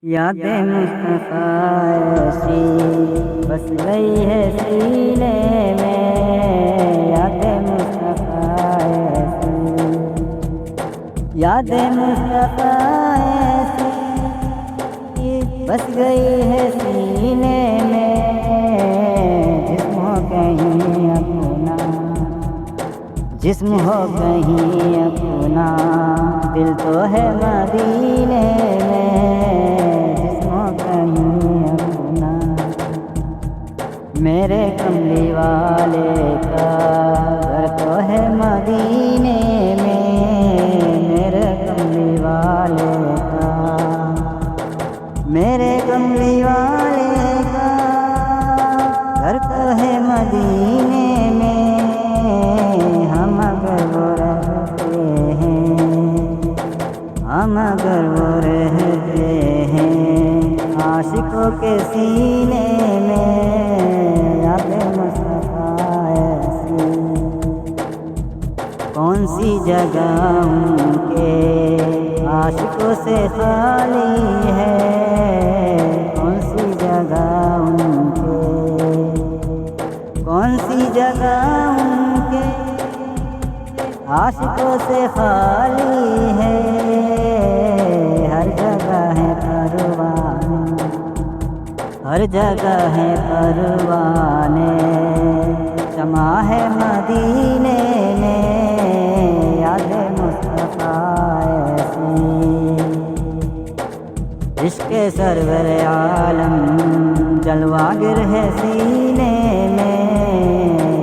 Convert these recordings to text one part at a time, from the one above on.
यादें मुस्तफ़ा ऐसी बस गई है सीने में। यादें मुस्तफ़ा ऐसी, यादें मुस्तफ़ा ऐसी बस गई है सीने में। जिस्म हो कहीं अपना, जिस्म हो कहीं अपना, दिल तो है मदीने में। जिस्म हो कहीं अपना, मेरे कमली वाले का घर तो है मदीने में। मेरे कमली वाले का, मेरे कमली वाले का घर तो है मदीने में। हम अगर वो रहते हैं, हम अगर वो रहते हैं आशिकों के सीने में। यादें मुस्तफ़ा ऐसी, कौन सी जगह उनके आशिकों से खाली है। कौन सी जगह उनके, कौन सी जगह उनके आशिकों से खाली है। हर जगह है परवाने, हर जगह है परवाने, शमा है मदीने में। यादें मुस्तफ़ा ऐसी, इश्क़ सरवर आलम जलवागर है सीने में।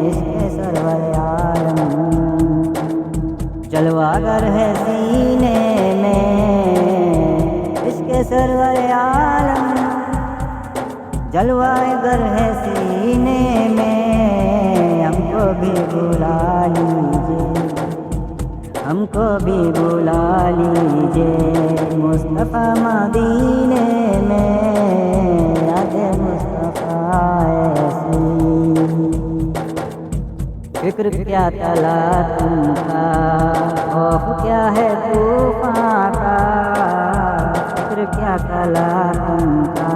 इश्क़ सरवर आलम जलवागर है सीने में। इश्क़ सरवर आलम जलवागर है सीने में। हमको भी बुला लीजिए, हमको भी बुला लीजिए मुस्तफ़ा मदीने में। यादें मुस्तफ़ा ऐसी, फिक्र क्या तला तुमका, खौफ क्या है तूफ़ान का। फिक्र क्या तला तुमका,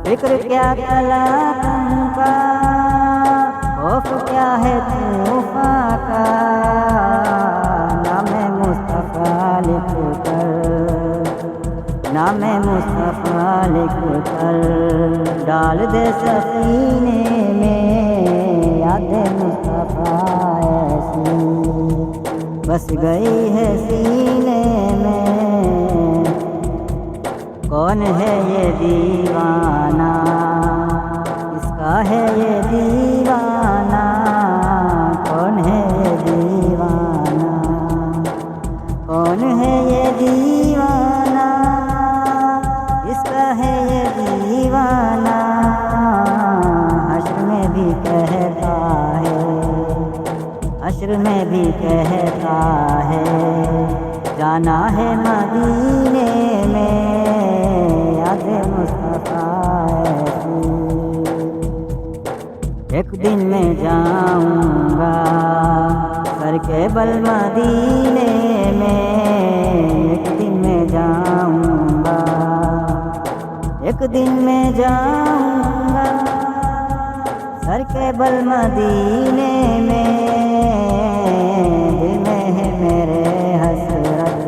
फिक्र क्या तला तुमका, खौफ क्या है तूफ़ान का। नाम मुस्तफ़ा लिख कर, नाम मुस्तफ़ा लिख कर डाल दे सफ़ीने में। यादें मुस्तफ़ा ऐसी बस गई है सीने में। कौन है ये दीवाना, किसका है ये दीवाना। कौन है ये दीवाना, कौन है ये दीवाना, किसका है ये दीवाना। हश्र में भी कहता है, हश्र में भी कहता है, जाना है मदीने में। यादें मुस्तफ़ा ऐसी, एक दिन मैं जाऊंगा सर के बल मदीने में। एक दिन मैं जाऊंगा, एक दिन मैं जाऊंगा सर के बल मदीने में। दिल में है मेरे हसरत,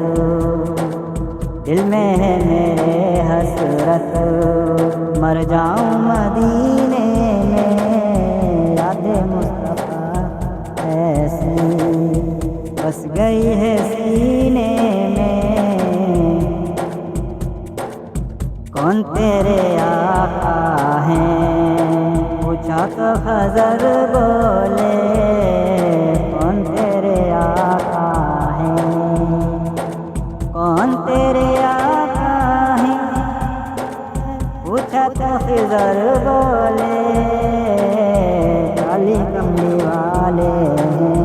दिल में है मेरे हसरत, मर जाऊं मदीने में। यादें मुस्तफ़ा ऐसी बस गई है सीने में। कौन तेरे आका हैं, पूछा तो खज़र बोले। कौन तेरे आका हैं, कौन तेरे आका हैं, पूछा तो खज़र बोले। काली कमली वाले हैं,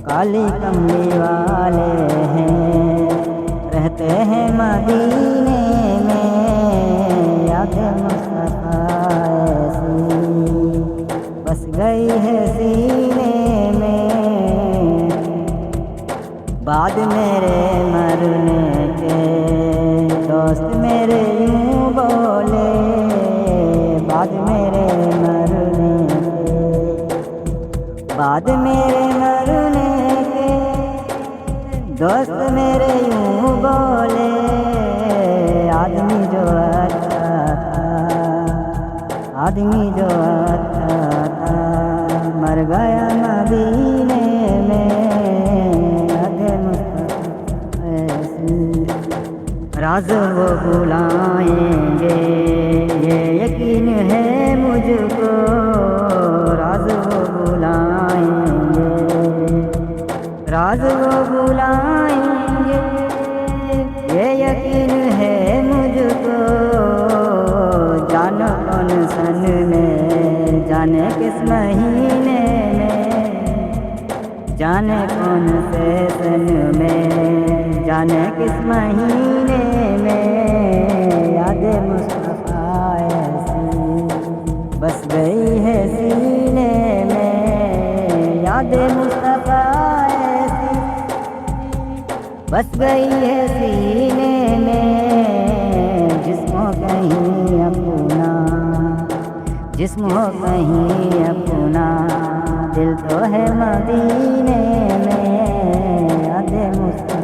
काली कमली वाले हैं, रहते हैं मदीने में। यादें मुस्तफ़ा ऐसी बस गई है सीने में। बाद मेरे मरने के बाद मेरे मरने के दोस्त मेरे यूं बोले, आदमी जो अच्छा था, आदमी जो अच्छा था, मर गया मदीने में आधे मुस्तफा ऐसी। राज वो बुलाएंगे ये यकीन है मुझको, राज वो बुलाएंगे, राज वो बुलाएंगे ये यकीन है मुझको। जानो कौन सन में, जाने किस महीने में, जाने कौन से सन में, जाने किस महीने में, यादें मुस्तफा ऐसी बस गई है सीने में, यादें मुस्तफा ऐसी बस गई है सीने में। जिस्मों कहीं अपना, जिस्मों कहीं अपना, दिल तो है मदीने में, यादें मुस्तफा।